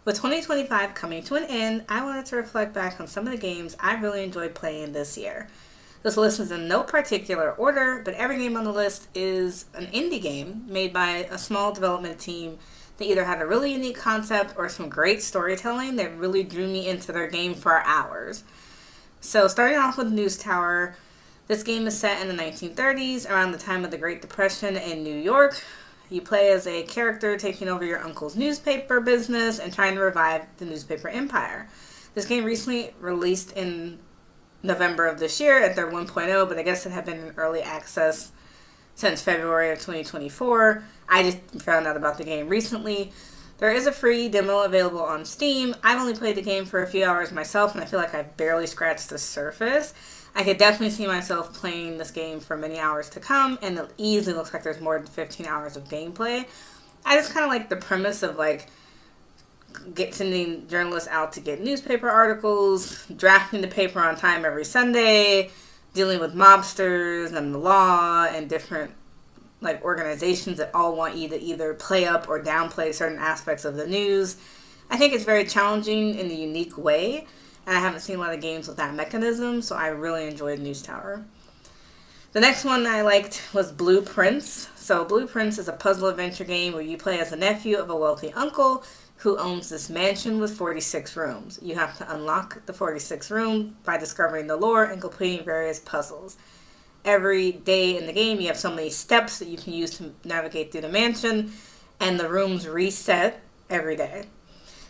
With 2025 coming to an end, I wanted to reflect back on some of the games I really enjoyed playing this year. This list is in no particular order, but every game on the list is an indie game made by a small development team that either had a really unique concept or some great storytelling that really drew me into their game for hours. So, starting off with News Tower, this game is set in the 1930s, around the time of the Great Depression in New York. You play as a character taking over your uncle's newspaper business and trying to revive the newspaper empire. This game recently released in November of this year at their 1.0, but I guess it had been in early access since February of 2024. I just found out about the game recently. There is a free demo available on Steam. I've only played the game for a few hours myself, and I feel like I've barely scratched the surface. I could definitely see myself playing this game for many hours to come, and it easily looks like there's more than 15 hours of gameplay. I just kind of like the premise of sending journalists out to get newspaper articles, drafting the paper on time every Sunday, dealing with mobsters and the law and different organizations that all want you to either play up or downplay certain aspects of the news. I think it's very challenging in a unique way, and I haven't seen a lot of games with that mechanism, so I really enjoyed News Tower. The next one I liked was Blue Prince. So Blue Prince is a puzzle adventure game where you play as a nephew of a wealthy uncle who owns this mansion with 46 rooms. You have to unlock the 46th room by discovering the lore and completing various puzzles. Every day in the game, you have so many steps that you can use to navigate through the mansion, and the rooms reset every day.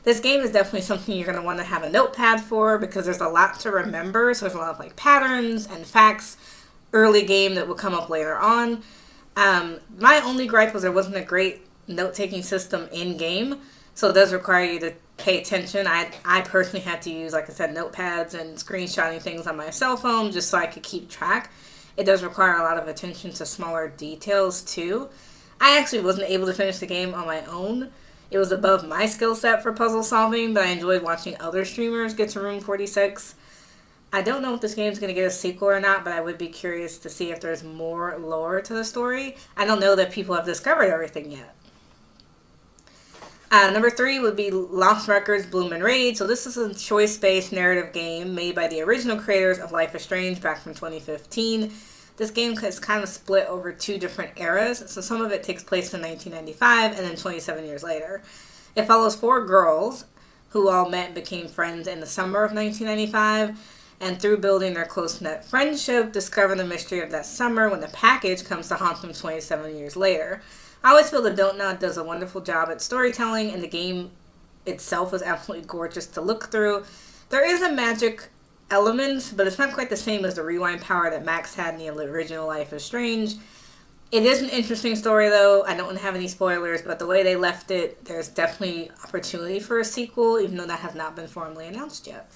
This game is definitely something you're going to want to have a notepad for because there's a lot to remember. So there's a lot of patterns and facts early game that will come up later on. My only gripe was there wasn't a great note-taking system in game, so it does require you to pay attention. I personally had to use, like I said, notepads and screenshotting things on my cell phone just so I could keep track. It does require a lot of attention to smaller details too. I actually wasn't able to finish the game on my own. It was above my skill set for puzzle solving, but I enjoyed watching other streamers get to room 46. I don't know if this game's going to get a sequel or not, but I would be curious to see if there's more lore to the story. I don't know that people have discovered everything yet. Number 3 would be Lost Records Bloom and Raid. So this is a choice-based narrative game made by the original creators of Life is Strange back from 2015. This game is kind of split over 2 different eras. So some of it takes place in 1995 and then 27 years later. It follows 4 girls who all met and became friends in the summer of 1995. And through building their close-knit friendship, discover the mystery of that summer when the package comes to haunt them 27 years later. I always feel that Don't Nod does a wonderful job at storytelling, and the game itself is absolutely gorgeous to look through. There is a magic element, but it's not quite the same as the rewind power that Max had in the original Life is Strange. It is an interesting story, though. I don't want to have any spoilers, but the way they left it, there's definitely opportunity for a sequel, even though that has not been formally announced yet.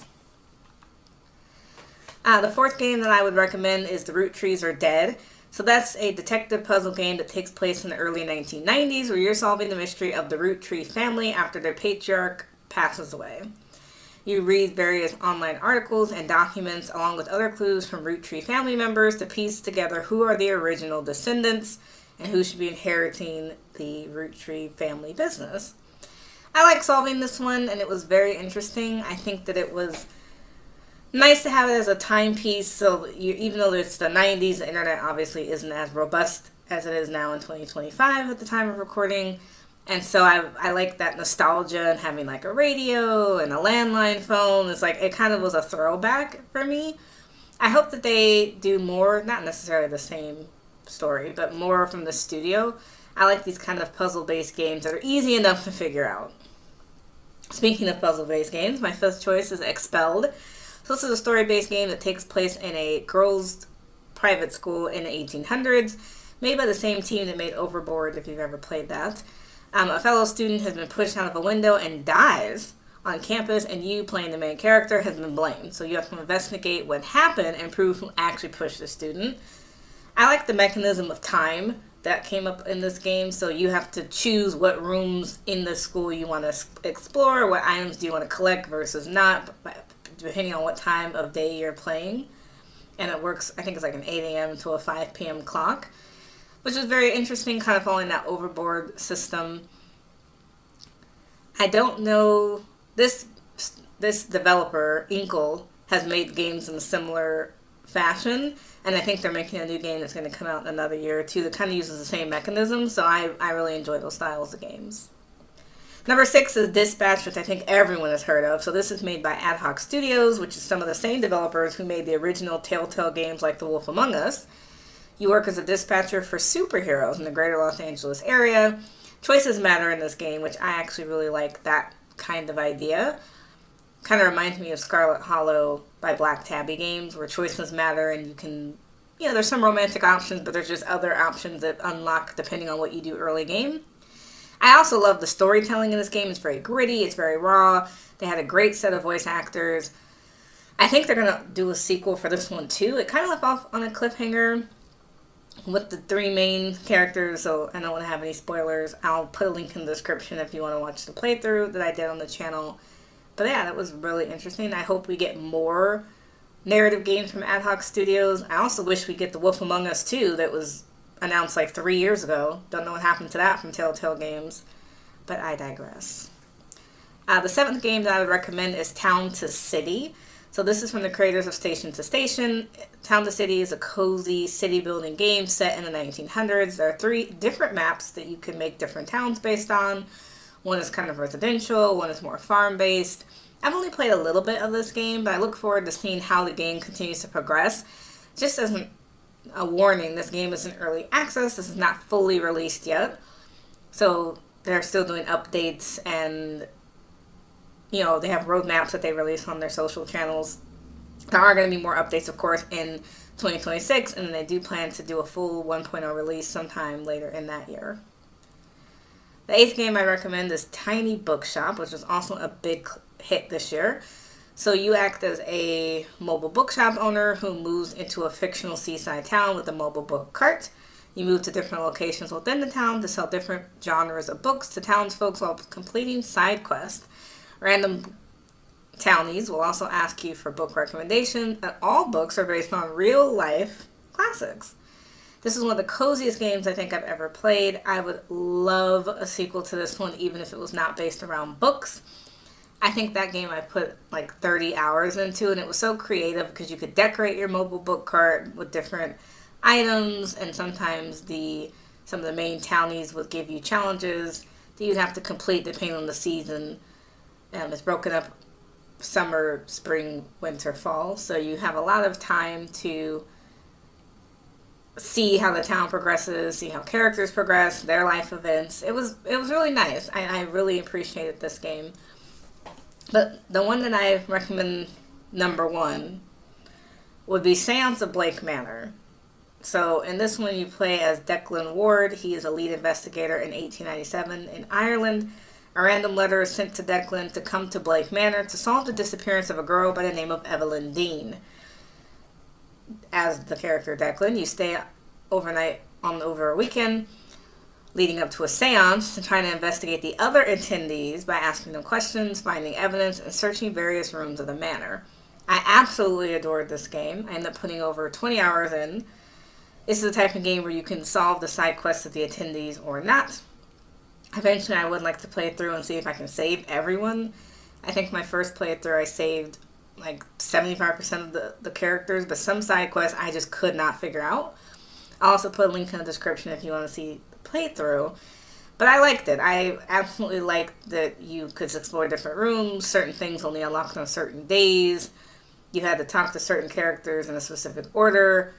The 4th game that I would recommend is The Root Trees Are Dead. So that's a detective puzzle game that takes place in the early 1990s where you're solving the mystery of the Root Tree family after their patriarch passes away. You read various online articles and documents along with other clues from Root Tree family members to piece together who are the original descendants and who should be inheriting the Root Tree family business. I like solving this one, and it was very interesting. I think that it was nice to have it as a timepiece, so even though it's the 90s, the internet obviously isn't as robust as it is now in 2025 at the time of recording. And so I like that nostalgia and having a radio and a landline phone. It's it kind of was a throwback for me. I hope that they do more, not necessarily the same story, but more from the studio. I like these kind of puzzle-based games that are easy enough to figure out. Speaking of puzzle-based games, my 5th choice is Expelled. So this is a story-based game that takes place in a girls' private school in the 1800s, made by the same team that made Overboard, if you've ever played that. A fellow student has been pushed out of a window and dies on campus, and you, playing the main character, has been blamed. So you have to investigate what happened and prove who actually pushed the student. I like the mechanism of time that came up in this game, so you have to choose what rooms in the school you want to explore, what items do you want to collect versus not, depending on what time of day you're playing. And it works, I think it's an 8 a.m. to a 5 p.m. clock, which is very interesting, kind of following that Overboard system. I don't know this this developer, Inkle, has made games in a similar fashion, and I think they're making a new game that's going to come out in another year or two that kind of uses the same mechanism, so I really enjoy those styles of games. Number 6 is Dispatch, which I think everyone has heard of. So this is made by Ad Hoc Studios, which is some of the same developers who made the original Telltale games like The Wolf Among Us. You work as a dispatcher for superheroes in the greater Los Angeles area. Choices matter in this game, which I actually really like that kind of idea. Kind of reminds me of Scarlet Hollow by Black Tabby Games, where choices matter and you can, there's some romantic options, but there's just other options that unlock depending on what you do early game. I also love the storytelling in this game. It's very gritty, it's very raw. They had a great set of voice actors. I think they're going to do a sequel for this one too. It kind of left off on a cliffhanger with the 3 main characters, so I don't want to have any spoilers. I'll put a link in the description if you want to watch the playthrough that I did on the channel. But yeah, that was really interesting. I hope we get more narrative games from Ad Hoc Studios. I also wish we get The Wolf Among Us 2 that was announced like 3 years ago. Don't know what happened to that from Telltale Games, but I digress. The 7th game that I would recommend is Town to City. So this is from the creators of Station to Station. Town to City is a cozy city building game set in the 1900s. There are 3 different maps that you can make different towns based on. One is kind of residential, one is more farm-based. I've only played a little bit of this game, but I look forward to seeing how the game continues to progress. Just as a warning, this game is in early access. This is not fully released yet. So they're still doing updates and, they have roadmaps that they release on their social channels. There are going to be more updates, of course, in 2026, and they do plan to do a full 1.0 release sometime later in that year. The 8th game I recommend is Tiny Bookshop, which was also a big hit this year. So you act as a mobile bookshop owner who moves into a fictional seaside town with a mobile book cart. You move to different locations within the town to sell different genres of books to townsfolk while completing side quests. Random townies will also ask you for book recommendations, and all books are based on real-life classics. This is one of the coziest games I think I've ever played. I would love a sequel to this one, even if it was not based around books. I think that game I put like 30 hours into, and it was so creative because you could decorate your mobile book cart with different items, and sometimes some of the main townies would give you challenges that you'd have to complete depending on the season. It's broken up summer, spring, winter, fall, so you have a lot of time to see how the town progresses, see how characters progress, their life events. It was really nice. I really appreciated this game. But the one that I recommend, number 1, would be Seance of Blake Manor. So in this one you play as Declan Ward. He is a lead investigator in 1897 in Ireland. A random letter is sent to Declan to come to Blake Manor to solve the disappearance of a girl by the name of Evelyn Dean. As the character Declan, you stay overnight over a weekend leading up to a seance and trying to investigate the other attendees by asking them questions, finding evidence, and searching various rooms of the manor. I absolutely adored this game. I ended up putting over 20 hours in. This is the type of game where you can solve the side quests of the attendees or not. Eventually, I would like to play through and see if I can save everyone. I think my first playthrough I saved like 75% of the characters, but some side quests I just could not figure out. I'll also put a link in the description if you want to see the playthrough. But I liked it. I absolutely liked that you could explore different rooms. Certain things only unlocked on certain days. You had to talk to certain characters in a specific order,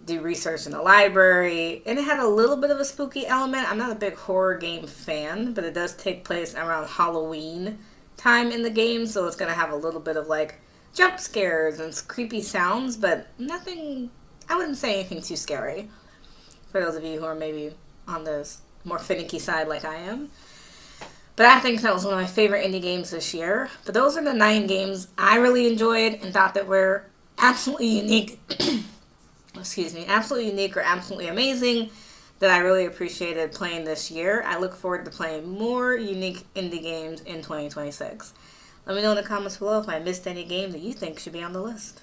do research in the library, and it had a little bit of a spooky element. I'm not a big horror game fan, but it does take place around Halloween time in the game, so it's going to have a little bit of like jump scares and creepy sounds, but nothing, I wouldn't say anything too scary for those of you who are maybe on the more finicky side like I am. But I think that was one of my favorite indie games this year. But those are the 9 games I really enjoyed and thought that were absolutely unique absolutely unique or absolutely amazing that I really appreciated playing this year. I look forward to playing more unique indie games in 2026. Let me know in the comments below if I missed any game that you think should be on the list.